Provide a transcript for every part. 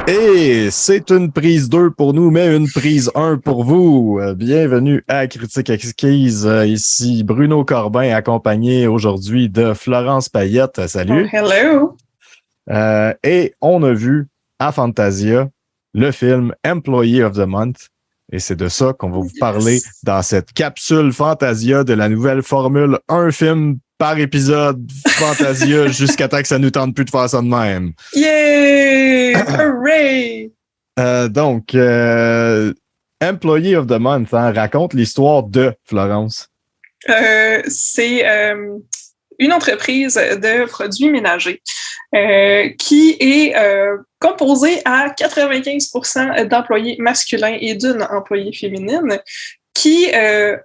Et c'est une prise 2 pour nous, mais une prise 1 pour vous. Bienvenue à Critique Exquise. Ici Bruno Corbin, accompagné aujourd'hui de Florence Payette. Oh, Salut. hello. Et on a vu à Fantasia le film Employee of the Month. Et c'est de ça qu'on va vous parler dans cette capsule Fantasia de la nouvelle formule, un film par épisode Fantasia jusqu'à temps que ça nous tente plus de faire ça de même. Yay! Hooray! Donc, Employee of the Month raconte l'histoire de Florence. C'est une entreprise de produits ménagers qui est composée à 95% d'employés masculins et d'une employée féminine qui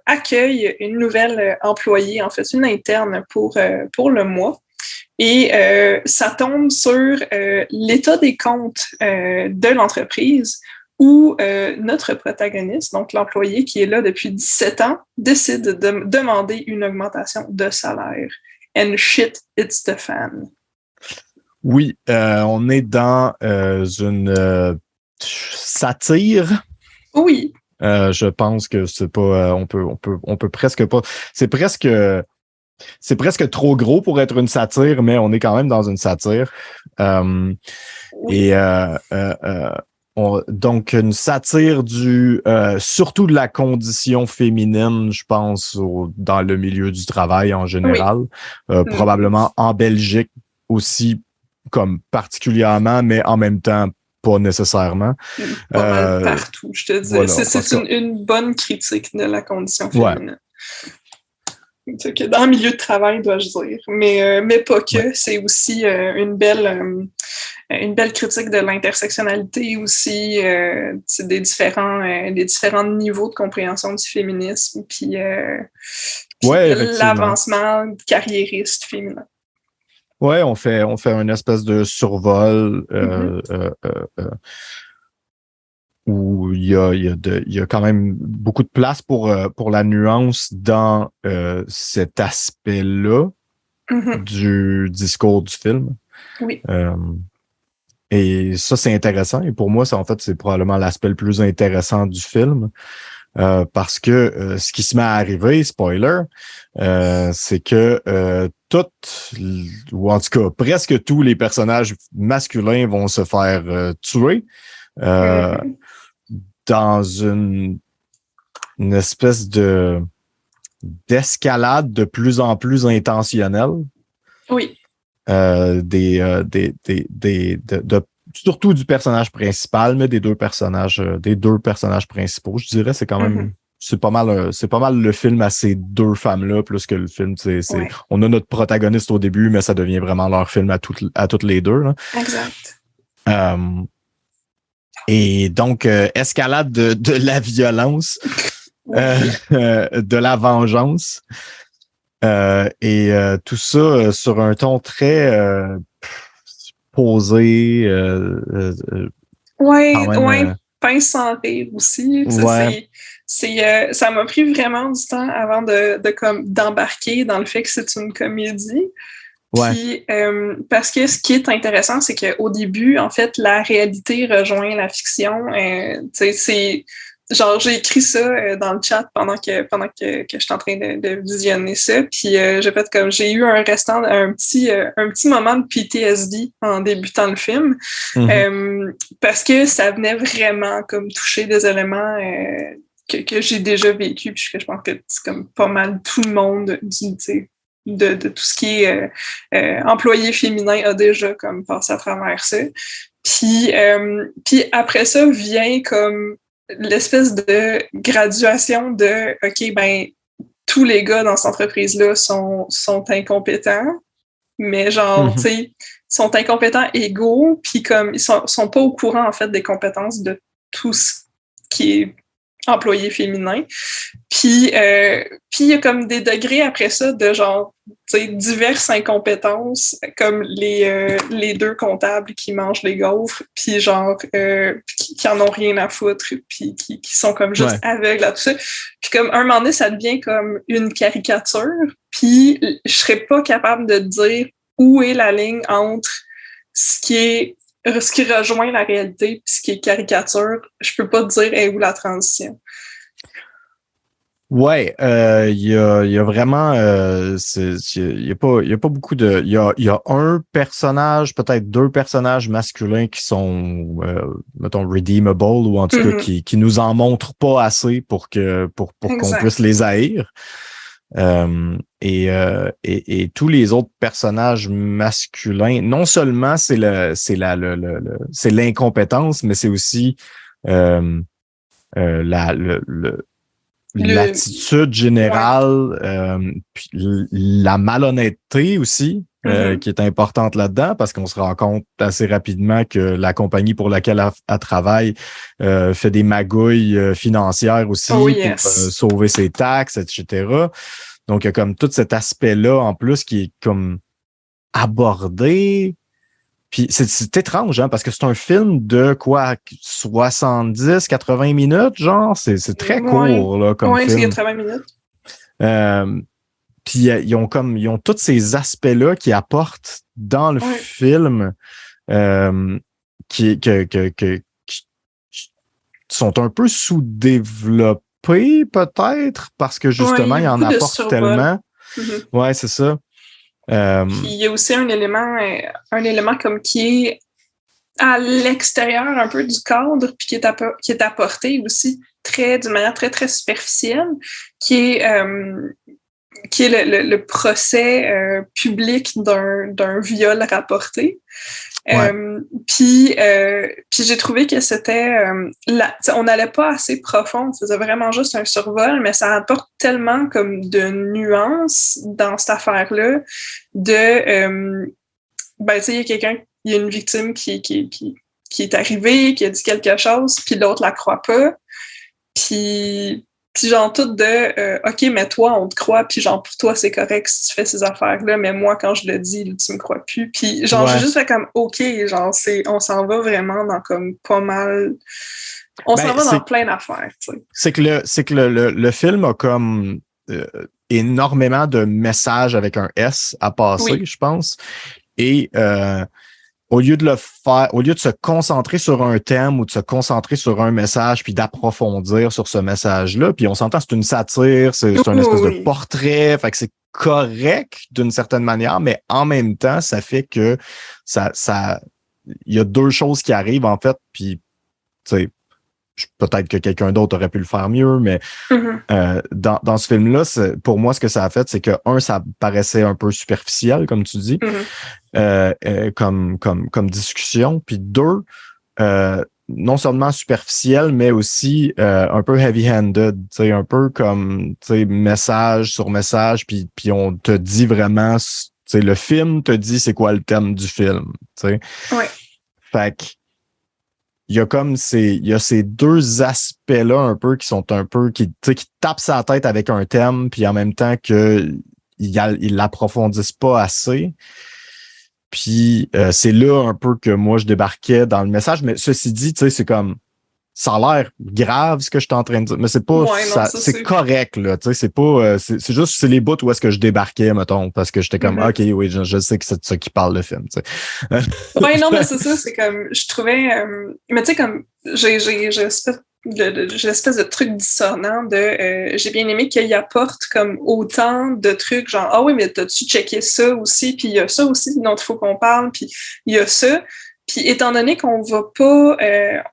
accueille une nouvelle employée, en fait une interne pour le mois. Et ça tombe sur l'état des comptes de l'entreprise où notre protagoniste, donc l'employé qui est là depuis 17 ans, décide de demander une augmentation de salaire. And shit, it's the fan. Oui, on est dans une satire. Oui. Je pense que c'est pas, on peut presque pas. C'est presque trop gros pour être une satire, mais on est quand même dans une satire. Oui. Et donc une satire surtout de la condition féminine, je pense, dans le milieu du travail en général. Oui. Probablement en Belgique aussi, comme particulièrement, mais en même temps pas nécessairement. Pas mal partout, je te dis. Voilà, c'est une bonne critique de la condition féminine. Ouais. Que dans le milieu de travail, dois-je dire. Mais pas que. Ouais. C'est aussi une belle critique de l'intersectionnalité aussi, des différents niveaux de compréhension du féminisme, puis l'avancement carriériste féminin. Ouais, on fait une espèce de survol où il y a quand même beaucoup de place pour la nuance dans cet aspect-là du discours du film. Oui. Et ça, c'est intéressant. Et pour moi, c'est probablement l'aspect le plus intéressant du film. Parce que ce qui se met à arriver, spoiler, c'est que ou en tout cas presque tous les personnages masculins vont se faire tuer dans une espèce d'escalade de plus en plus intentionnelle. Oui. Surtout du personnage principal, mais des deux personnages principaux. Je dirais, c'est quand même, c'est pas mal le film à ces deux femmes-là, plus que le film, ouais. On a notre protagoniste au début, mais ça devient vraiment leur film à toutes les deux, là. Exact. Et donc, escalade de la violence, de la vengeance, et tout ça sur un ton très posé. Pince sans rire aussi. Ouais. Ça m'a pris vraiment du temps avant d'embarquer dans le fait que c'est une comédie. Puis, parce que ce qui est intéressant, c'est qu'au début, en fait, la réalité rejoint la fiction. C'est genre, j'ai écrit ça dans le chat pendant que j'étais en train de visionner ça. Puis, j'ai eu un petit moment de PTSD en débutant le film. Parce que ça venait vraiment comme toucher des éléments que j'ai déjà vécu. Puis, je pense que c'est comme pas mal tout le monde de tout ce qui est employé féminin a déjà comme passé à travers ça. Puis après ça vient comme l'espèce de graduation de OK, ben tous les gars dans cette entreprise-là sont incompétents, mais genre, tu sais, sont incompétents égaux, puis comme ils sont pas au courant en fait des compétences de tout ce qui est employé féminin. Puis il y a comme des degrés après ça de genre, tu sais, diverses incompétences, comme les deux comptables qui mangent les gaufres, puis genre, qui en ont rien à foutre, puis qui sont comme juste aveugles à tout ça. Puis comme, un moment donné, ça devient comme une caricature, puis je serais pas capable de dire où est la ligne entre ce qui est ce qui rejoint la réalité puis ce qui est caricature, je peux pas te dire où la transition. Ouais, il y a vraiment, il y a pas beaucoup de, il y a un personnage, peut-être deux personnages masculins qui sont, mettons, redeemable ou en tout cas qui nous en montrent pas assez pour qu'on puisse les haïr. Et tous les autres personnages masculins, non seulement c'est l'incompétence, mais c'est aussi l'attitude générale, puis la malhonnêteté aussi, qui est importante là-dedans, parce qu'on se rend compte assez rapidement que la compagnie pour laquelle elle travaille fait des magouilles financières aussi pour sauver ses taxes, etc. Donc, il y a comme tout cet aspect-là en plus qui est comme abordé. Puis c'est étrange, hein, parce que c'est un film de quoi, 70, 80 minutes, genre, c'est très court, là, comme film. Oui, c'est 80 minutes. Puis ils ont tous ces aspects-là qui apportent dans le film, qui sont un peu sous-développés, peut-être, parce que justement, il en apporte tellement. Ouais, c'est ça. Puis il y a aussi un élément comme qui est à l'extérieur un peu du cadre, puis qui est apporté aussi d'une manière très, très superficielle, qui est le procès public d'un viol rapporté. Puis j'ai trouvé que c'était on n'allait pas assez profond, on faisait vraiment juste un survol, mais ça apporte tellement comme de nuances dans cette affaire-là de tu sais, il y a une victime qui est arrivée, qui a dit quelque chose, puis l'autre la croit pas, puis genre tout de OK, mais toi, on te croit, puis genre pour toi, c'est correct si tu fais ces affaires-là, mais moi, quand je le dis, là, tu me crois plus. Puis genre, j'ai juste fait comme OK, genre, on s'en va vraiment dans comme pas mal. On s'en va dans plein d'affaires, tu sais. C'est que le film a comme énormément de messages avec un S à passer, je pense. Et au lieu de se concentrer sur un thème ou de se concentrer sur un message puis d'approfondir sur ce message-là, puis on s'entend, c'est une satire, c'est un espèce de portrait, fait que c'est correct d'une certaine manière, mais en même temps, ça fait que il y a deux choses qui arrivent en fait, puis tu sais, peut-être que quelqu'un d'autre aurait pu le faire mieux, mais dans ce film-là, pour moi, ce que ça a fait, c'est que, ça paraissait un peu superficiel, comme tu dis, comme discussion, puis deux, non seulement superficiel, mais aussi un peu heavy-handed, tu sais, un peu comme, tu sais, message sur message, puis on te dit vraiment, tu sais, le film te dit c'est quoi le thème du film, tu sais. Ouais. Fait que il y a ces deux aspects-là un peu qui sont un peu qui tapent sa tête avec un thème, puis en même temps que ils l'approfondissent pas assez. Puis c'est là un peu que moi je débarquais dans le message, mais ceci dit, tu sais, c'est comme ça a l'air grave ce que je suis en train de dire, mais c'est pas c'est correct là, tu sais, c'est pas c'est juste c'est les bouts où est-ce que je débarquais mettons parce que j'étais comme OK, oui, je sais que c'est de ça qui parle le film, tu sais. Ouais, non, mais c'est ça, c'est comme je trouvais mais tu sais comme j'ai l'espèce de truc dissonant de j'ai bien aimé qu'il apporte comme autant de trucs genre ah oui, mais t'as-tu checké ça aussi, puis il y a ça aussi dont il faut qu'on parle, puis il y a ça. Puis étant donné qu'on va pas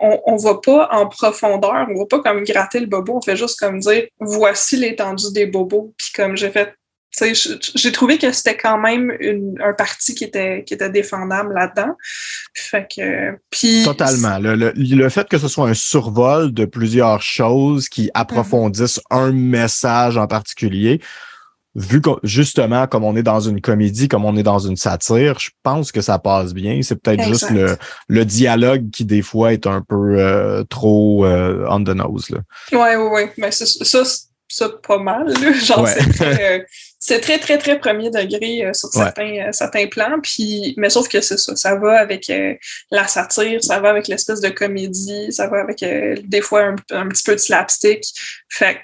on va pas en profondeur, on va pas comme gratter le bobo, on fait juste comme dire voici l'étendue des bobos. Puis comme j'ai fait, tu sais, j'ai trouvé que c'était quand même un parti qui était défendable là-dedans. Fait que puis totalement. Le fait que ce soit un survol de plusieurs choses qui approfondissent un message en particulier. Vu que, justement, comme on est dans une comédie, comme on est dans une satire, je pense que ça passe bien. C'est peut-être juste le dialogue qui, des fois, est un peu trop on the nose. Là. Ouais. Mais ça pas mal. Là. Genre, c'est très, très, très premier degré sur certains plans. Puis, mais sauf que c'est ça. Ça va avec la satire, ça va avec l'espèce de comédie, ça va avec des fois un petit peu de slapstick. Fait que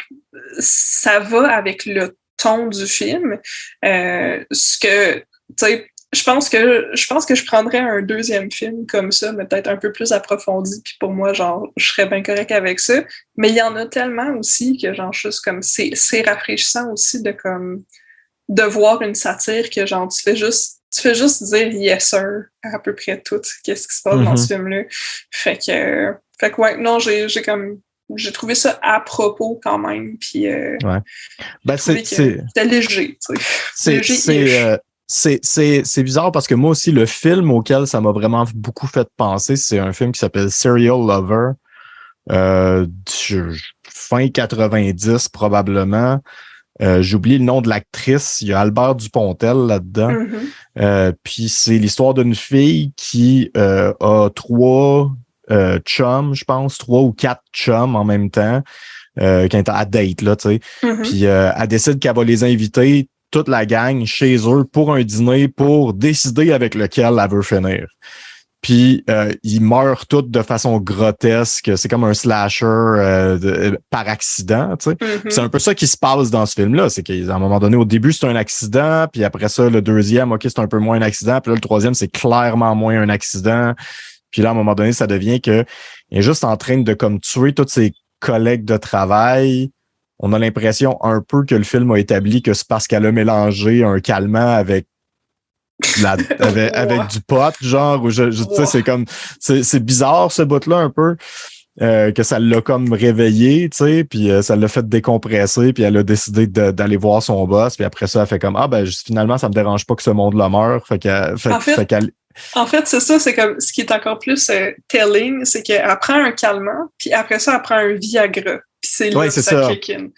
ça va avec le ton du film. Ce que, tu sais, je pense que je prendrais un deuxième film comme ça, mais peut-être un peu plus approfondi, puis pour moi, genre, je serais bien correct avec ça. Mais il y en a tellement aussi que, genre, juste comme, c'est rafraîchissant aussi de voir une satire que, genre, tu fais juste dire yes sir à peu près tout, qu'est-ce qui se passe dans ce film-là. Fait que ouais, non, j'ai trouvé ça à propos quand même, puis ouais. Ben, c'était léger, tu sais. C'est bizarre parce que moi aussi, le film auquel ça m'a vraiment beaucoup fait penser, c'est un film qui s'appelle Serial Lover. Fin 90 probablement. J'oublie le nom de l'actrice. Il y a Albert Dupontel là-dedans. Puis c'est l'histoire d'une fille qui a 3 chums, je pense, 3 ou 4 chums en même temps, quand elle est à date, là, tu sais. Puis elle décide qu'elle va les inviter, toute la gang, chez eux pour un dîner pour décider avec lequel elle veut finir. Puis ils meurent tous de façon grotesque. C'est comme un slasher par accident, tu sais. C'est un peu ça qui se passe dans ce film-là. C'est qu'à un moment donné, au début, c'est un accident. Puis après ça, le deuxième, OK, c'est un peu moins un accident. Puis là, le troisième, c'est clairement moins un accident. Puis là, à un moment donné, ça devient que il est juste en train de comme tuer tous ses collègues de travail. On a l'impression un peu que le film a établi que c'est parce qu'elle a mélangé un calmant avec du pot, genre, ou tu sais, c'est comme, c'est bizarre ce bout-là un peu, que ça l'a comme réveillé, tu sais, puis ça l'a fait décompresser, puis elle a décidé d'aller voir son boss, puis après ça, elle fait comme, finalement, ça me dérange pas que ce monde-là meure, En fait, c'est ça, c'est comme, ce qui est encore plus telling, c'est qu'elle prend un calmant, puis après ça, elle prend un Viagra. Puis c'est là que ça kick in.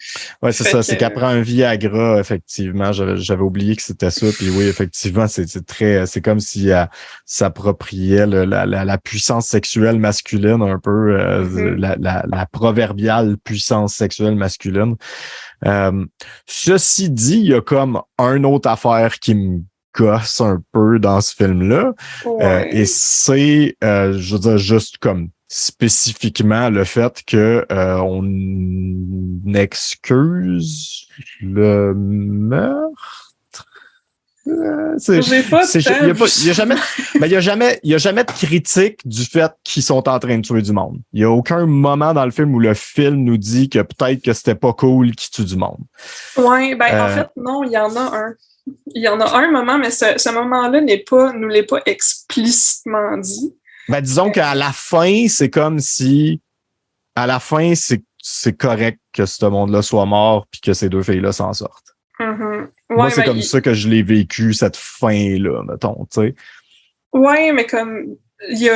Ouais, c'est ça. C'est qu'elle prend un Viagra, effectivement. J'avais oublié que c'était ça. Puis oui, effectivement, c'est comme si elle s'appropriait la puissance sexuelle masculine un peu, la proverbiale puissance sexuelle masculine. Ceci dit, il y a comme une autre affaire qui me gosse un peu dans ce film-là. Ouais. Et c'est, je veux dire, juste comme spécifiquement le fait que on excuse le meurtre. J'ai pas il y a jamais de critique du fait qu'ils sont en train de tuer du monde. Il y a aucun moment dans le film où le film nous dit que peut-être que c'était pas cool qu'ils tuent du monde. Ouais, en fait non, il y en a un. Il y en a un moment, mais ce moment-là nous l'est pas explicitement dit. Ben, disons qu'à la fin, c'est comme si à la fin, c'est correct que ce monde-là soit mort puis que ces 2 filles-là s'en sortent. Moi, c'est comme ça que je l'ai vécu, cette fin-là, mettons, tu sais. Ouais, mais comme il y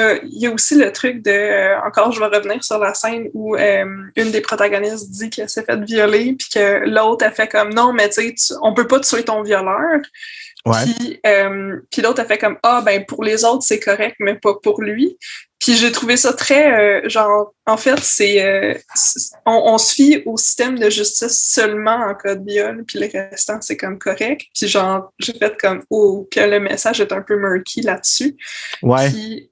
a aussi le truc de encore je vais revenir sur la scène où une des protagonistes dit qu'elle s'est fait violer puis que l'autre a fait comme non mais tu sais on peut pas tuer ton violeur. Ouais. Puis l'autre a fait comme pour les autres c'est correct mais pas pour lui. Puis j'ai trouvé ça très genre en fait on se fie au système de justice seulement en cas de viol puis le restant c'est comme correct. Puis genre j'ai fait comme que le message est un peu murky là-dessus. Ouais. Puis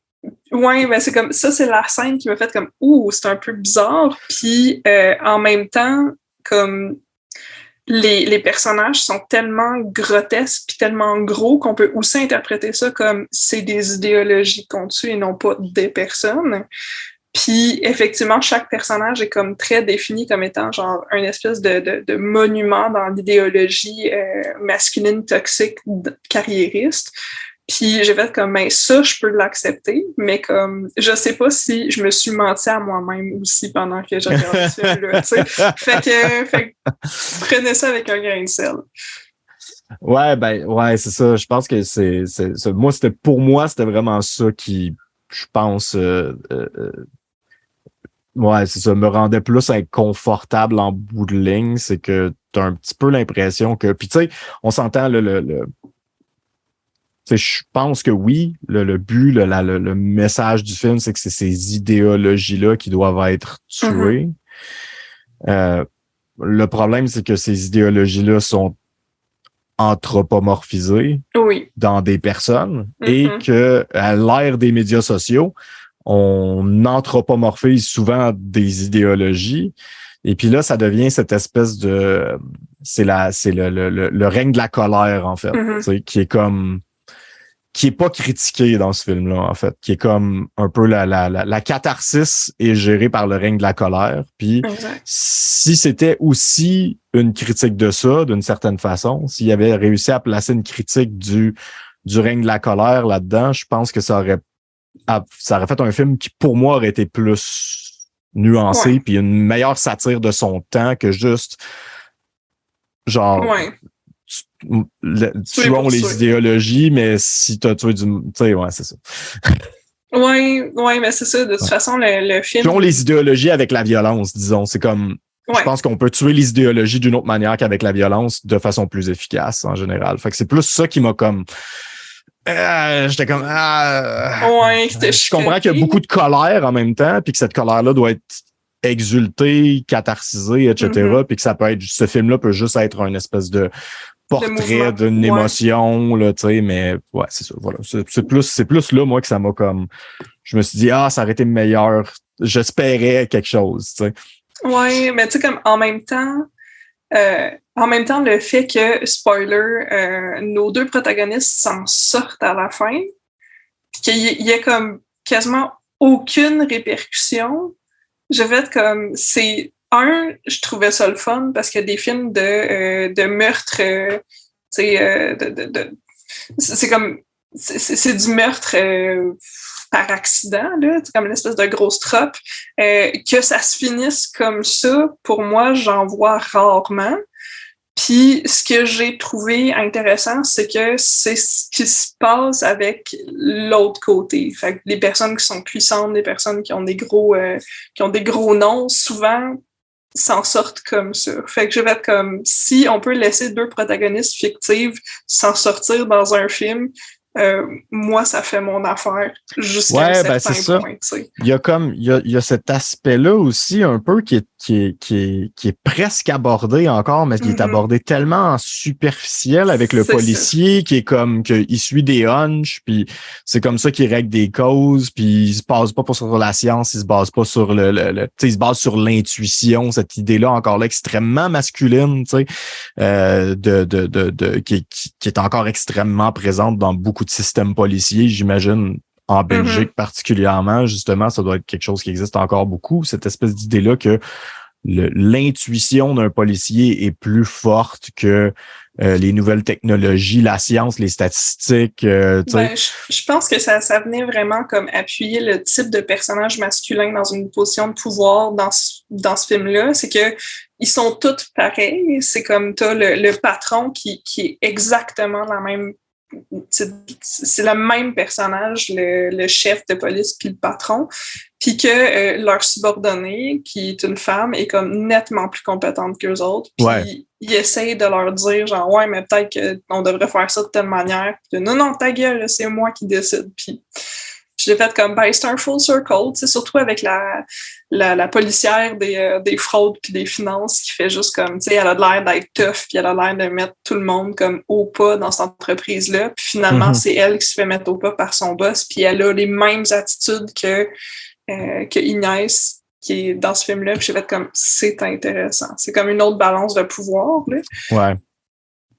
ouais, ben c'est comme ça, c'est la scène qui m'a fait comme c'est un peu bizarre. Puis en même temps, comme les personnages sont tellement grotesques puis tellement gros qu'on peut aussi interpréter ça comme c'est des idéologies qu'on tue et non pas des personnes. Puis effectivement, chaque personnage est comme très défini comme étant genre un espèce de monument dans l'idéologie masculine toxique carriériste. Puis j'ai fait comme, ça, je peux l'accepter, mais comme, je sais pas si je me suis menti à moi-même aussi pendant que j'ai regardé ce film-là, tu sais. Fait que, prenez ça avec un grain de sel. Ouais, c'est ça. Je pense que pour moi, c'était vraiment ça qui, je pense, ouais, c'est ça, me rendait plus inconfortable en bout de ligne. C'est que t'as un petit peu l'impression que, puis tu sais, on s'entend je pense que oui, le but, le message du film, c'est que c'est ces idéologies-là qui doivent être tuées. Le problème, c'est que ces idéologies-là sont anthropomorphisées dans des personnes et que à l'ère des médias sociaux, on anthropomorphise souvent des idéologies. Et puis là, ça devient cette espèce de... C'est le règne de la colère, en fait, qui est comme... qui est pas critiqué dans ce film-là, en fait, qui est comme un peu la catharsis est gérée par le règne de la colère. Puis si c'était aussi une critique de ça, d'une certaine façon, s'il avait réussi à placer une critique du règne de la colère là-dedans, je pense que ça aurait fait un film qui, pour moi, aurait été plus nuancé, puis une meilleure satire de son temps que juste genre tuons les idéologies, mais si t'as tué du... Tu sais, ouais, c'est ça. Ouais, mais c'est ça. De toute façon, le film... Tuons les idéologies avec la violence, disons. C'est comme... Je pense qu'on peut tuer les idéologies d'une autre manière qu'avec la violence, de façon plus efficace, en général. Fait que c'est plus ça qui m'a comme... j'étais comme... je comprends qu'il y a beaucoup de colère en même temps, puis que cette colère-là doit être exultée, catharsisée, etc. Puis que ça peut être... Ce film-là peut juste être une espèce de portrait d'une émotion, là, tu sais, mais ouais, c'est ça, voilà. C'est plus là, moi, que ça m'a comme... Je me suis dit, ça aurait été meilleur. J'espérais quelque chose, tu sais. Ouais, mais tu sais, comme en même temps, le fait que, spoiler, nos deux protagonistes s'en sortent à la fin, puis qu'il y a comme quasiment aucune répercussion, je vais être comme... je trouvais ça le fun parce que des films de meurtre, tu sais, c'est comme... C'est du meurtre par accident, là, c'est comme une espèce de grosse trope. Que ça se finisse comme ça, pour moi, j'en vois rarement. Puis ce que j'ai trouvé intéressant, c'est que c'est ce qui se passe avec l'autre côté. Fait que les personnes qui sont puissantes, les personnes qui ont des gros noms, souvent s'en sortent comme ça. Fait que je vais être comme, si on peut laisser deux protagonistes fictives s'en sortir dans un film, moi, ça fait mon affaire jusqu'à un certain point. T'sais. Il y a cet aspect-là aussi un peu qui est presque abordé encore, mais qui est abordé tellement en superficiel avec le policier qui est comme qu'il suit des hunchs, puis c'est comme ça qu'il règle des causes, puis il se base pas sur la science, il se base pas sur il se base sur l'intuition, cette idée-là encore là extrêmement masculine, tu sais, qui est encore extrêmement présente dans beaucoup de systèmes policiers, j'imagine, en Belgique particulièrement, justement, ça doit être quelque chose qui existe encore beaucoup, cette espèce d'idée-là que l'intuition d'un policier est plus forte que les nouvelles technologies, la science, les statistiques. Je pense que ça venait vraiment comme appuyer le type de personnage masculin dans une position de pouvoir dans ce film-là. C'est que ils sont tous pareils. C'est comme t'as le patron qui est exactement la même... C'est le même personnage, le chef de police puis le patron, puis que leur subordonnée, qui est une femme, est comme nettement plus compétente qu'eux autres, puis ils essayent de leur dire genre « Ouais, mais peut-être qu'on devrait faire ça de telle manière. » Puis « Non, ta gueule, là, c'est moi qui décide. » Puis je l'ai fait comme c'est un full circle, surtout avec la policière des fraudes puis des finances qui fait juste comme, tu sais, elle a l'air d'être tough puis elle a l'air de mettre tout le monde comme au pas dans cette entreprise-là. Puis finalement, c'est elle qui se fait mettre au pas par son boss puis elle a les mêmes attitudes que Inès qui est dans ce film-là. Puis j'ai fait comme, c'est intéressant. C'est comme une autre balance de pouvoir, là. Ouais.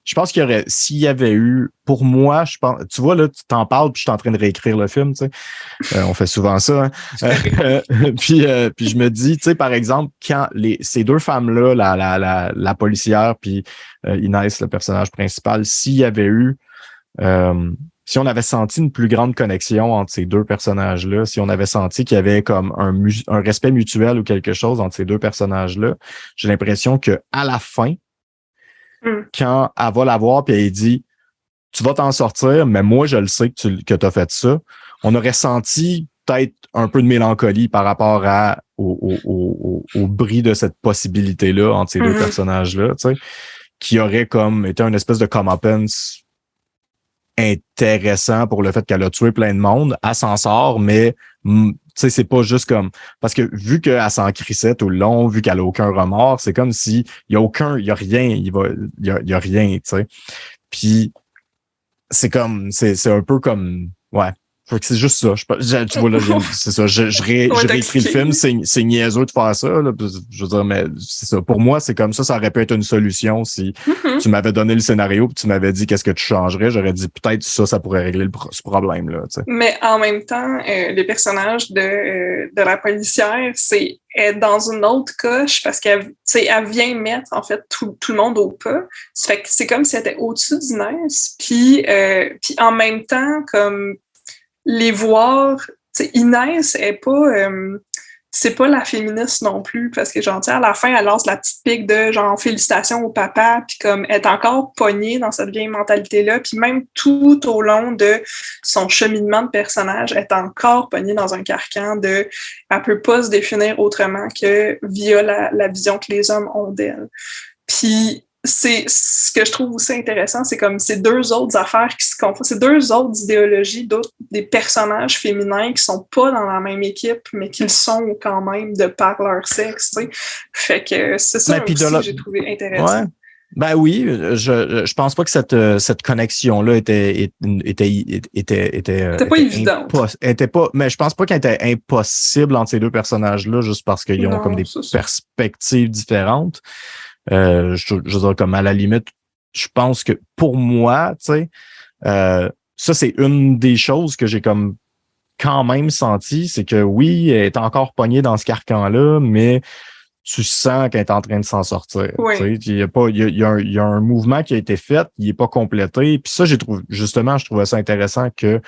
Je pense s'il y avait eu, pour moi, je pense, tu vois, là, tu t'en parles, puis je suis en train de réécrire le film, tu sais. On fait souvent ça, hein. Puis je me dis, tu sais, par exemple, quand ces deux femmes-là, la policière, puis Inès, le personnage principal, s'il y avait eu, si on avait senti une plus grande connexion entre ces deux personnages-là, si on avait senti qu'il y avait comme un respect mutuel ou quelque chose entre ces deux personnages-là, j'ai l'impression que à la fin, quand elle va la voir puis elle dit tu vas t'en sortir, mais moi je le sais que tu as fait ça, on aurait senti peut-être un peu de mélancolie par rapport au bris de cette possibilité-là entre ces deux personnages-là, tu sais, qui aurait comme été une espèce de comeuppance intéressant pour le fait qu'elle a tué plein de monde, elle s'en sort, mais tu sais, c'est pas juste comme... Parce que vu qu'elle s'en crissait tout le long, vu qu'elle a aucun remords, c'est comme si il y a rien, il y a rien, tu sais. Puis c'est un peu comme... Ouais. Fait que c'est juste ça. Tu vois, là, c'est ça. J'ai réécrit le film. C'est niaiseux de faire ça, là. Je veux dire, mais c'est ça. Pour moi, c'est comme ça. Ça aurait pu être une solution si tu m'avais donné le scénario et tu m'avais dit qu'est-ce que tu changerais. J'aurais dit peut-être ça pourrait régler ce problème-là, tu sais. Mais en même temps, les personnages de la policière, c'est dans une autre coche parce qu'elle elle vient mettre, en fait, tout le monde au pas. Ça fait que c'est comme si elle était au-dessus d'Inès. Puis en même temps, comme les voir, Inès est pas, c'est pas la féministe non plus, parce que genre, à la fin, elle lance la petite pique de genre félicitations au papa, puis comme elle est encore pognée dans cette vieille mentalité-là, puis même tout au long de son cheminement de personnage, elle est encore pognée dans un carcan de elle peut pas se définir autrement que via la vision que les hommes ont d'elle. Puis c'est ce que je trouve aussi intéressant, c'est comme ces deux autres affaires qui se confondent, ces deux autres idéologies, des personnages féminins qui sont pas dans la même équipe, mais qui le sont quand même de par leur sexe, tu sais. Fait que c'est ça aussi que j'ai trouvé intéressant. Ouais. Ben oui, je pense pas que cette connexion-là était pas évidente. Mais je pense pas qu'elle était impossible entre ces deux personnages-là, juste parce qu'ils ont comme des perspectives différentes. Je veux dire, comme à la limite, je pense que pour moi, tu sais, ça, c'est une des choses que j'ai comme quand même senti, c'est que oui, elle est encore pognée dans ce carcan-là, mais tu sens qu'elle est en train de s'en sortir. Oui. Il y a un mouvement qui a été fait, il n'est pas complété. Puis ça, je trouvais ça intéressant que,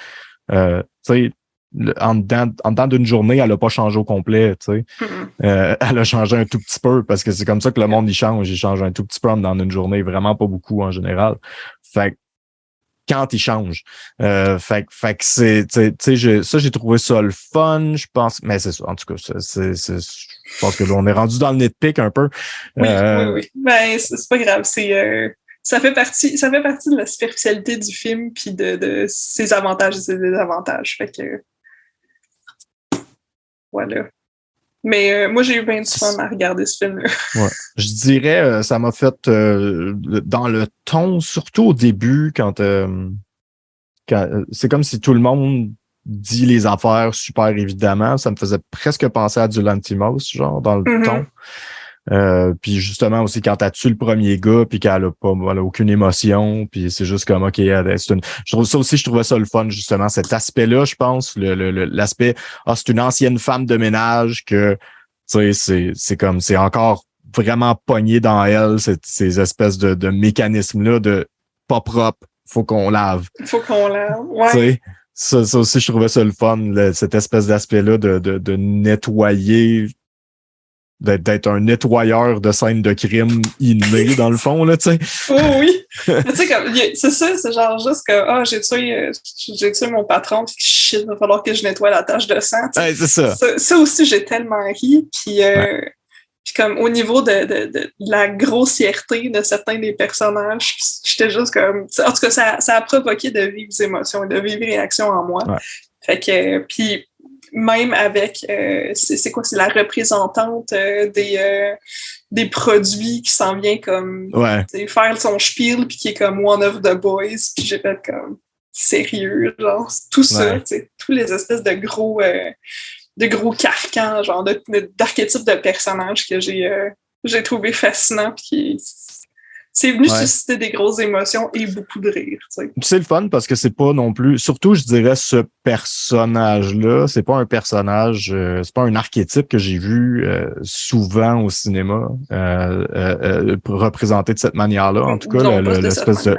tu sais, en dedans d'une journée, elle n'a pas changé au complet, tu sais. Elle a changé un tout petit peu parce que c'est comme ça que le monde il change un tout petit peu dans une journée, vraiment pas beaucoup en général. Fait que quand il change, fait que c'est, tu sais, j'ai trouvé ça le fun, je pense, mais c'est ça, en tout cas, je pense que là, on est rendu dans le nitpick un peu. Oui. Ben, c'est pas grave, ça fait partie de la superficialité du film puis de ses avantages et ses désavantages. Fait que voilà. Mais moi, j'ai eu bien du fun à regarder ce film-là. Ouais. Je dirais, ça m'a fait dans le ton, surtout au début, quand c'est comme si tout le monde dit les affaires super évidemment. Ça me faisait presque penser à du Lantimos, genre, dans le ton. Puis justement aussi quand t'as tué le premier gars puis qu'elle a aucune émotion puis c'est juste comme ok je trouve ça aussi, je trouvais ça le fun justement cet aspect-là, je pense l'aspect c'est une ancienne femme de ménage que tu sais c'est comme c'est encore vraiment pogné dans elle ces espèces de mécanismes-là de pas propre, faut qu'on lave, ouais. Tu sais, ça aussi je trouvais ça le fun, cette espèce d'aspect-là de nettoyer, d'être un nettoyeur de scènes de crime inné, dans le fond, là, tu sais. Oh oui! Mais tu sais, comme, c'est ça, c'est genre juste que, j'ai tué mon patron, puis shit, il va falloir que je nettoie la tache de sang. Ouais, c'est ça. Ça aussi, j'ai tellement ri, puis comme au niveau de la grossièreté de certains des personnages, j'étais juste comme... En tout cas, ça a provoqué de vives émotions, de vives réactions en moi. Ouais. Fait que, puis même avec, c'est quoi, c'est la représentante des produits qui s'en vient comme faire son spiel puis qui est comme one of the boys, puis j'ai fait comme sérieux, genre tout ça, tous les espèces de gros carcans, genre d'archétypes de personnages que j'ai trouvé fascinant puis c'est venu susciter des grosses émotions et beaucoup de rire. T'sais. C'est le fun parce que c'est pas non plus... Surtout, je dirais, ce personnage-là, c'est pas un personnage... c'est pas un archétype que j'ai vu souvent au cinéma représenté de cette manière-là. En tout cas, l'espèce de...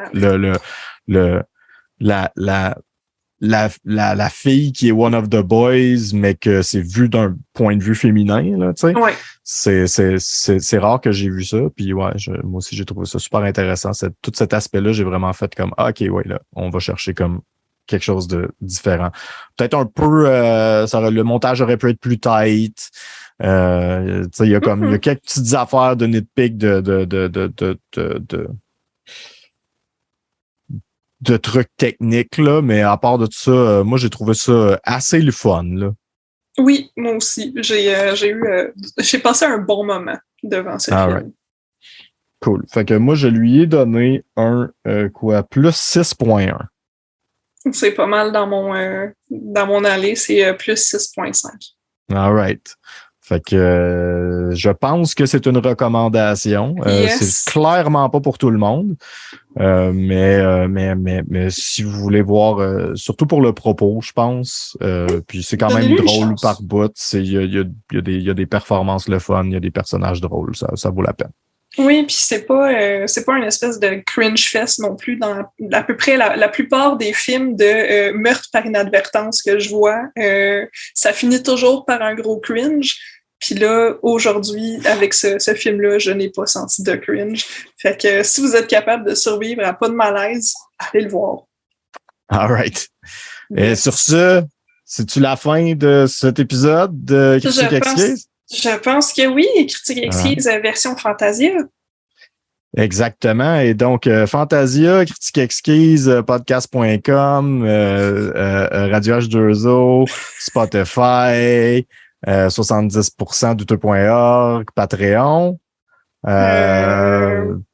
La fille qui est one of the boys, mais que c'est vu d'un point de vue féminin, là, tu sais. Ouais. C'est rare que j'ai vu ça. Puis ouais, moi aussi, j'ai trouvé ça super intéressant. Tout cet aspect-là, j'ai vraiment fait comme OK, ouais, là, on va chercher comme quelque chose de différent. Peut-être un peu le montage aurait pu être plus tight. Tu sais, il y a quelques petites affaires de nitpick de trucs techniques, là, mais à part de tout ça, moi, j'ai trouvé ça assez le fun, là. Oui, moi aussi. J'ai passé un bon moment devant ce film. Right. Cool. Fait que moi, je lui ai donné un, plus 6.1. C'est pas mal dans mon allée, c'est plus 6.5. All right. Fait que je pense que c'est une recommandation. Yes. C'est clairement pas pour tout le monde. Mais si vous voulez voir, surtout pour le propos, je pense. Puis c'est quand même drôle par bout. Il y a des performances le fun, il y a des personnages drôles. Ça vaut la peine. Oui, puis c'est pas une espèce de cringe fest non plus dans à peu près la plupart des films de meurtre par inadvertance que je vois. Ça finit toujours par un gros cringe. Puis là, aujourd'hui, avec ce film-là, je n'ai pas senti de cringe. Fait que si vous êtes capable de survivre à pas de malaise, allez le voir. All right. Et sur ce, c'est-tu la fin de cet épisode de Critique Exquise? Je pense que oui, Critique Exquise version Fantasia. Exactement. Et donc, Fantasia, Critique Exquise, podcast.com, Radio H2O, Spotify, 70% douteux.org, Patreon.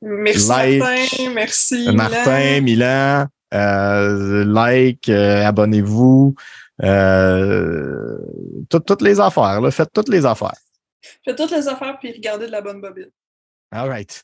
Merci like, Martin, merci Martin, Milan. Like, abonnez-vous. Toutes les affaires, là. Faites toutes les affaires. Faites toutes les affaires puis regardez de la bonne bobine. All right.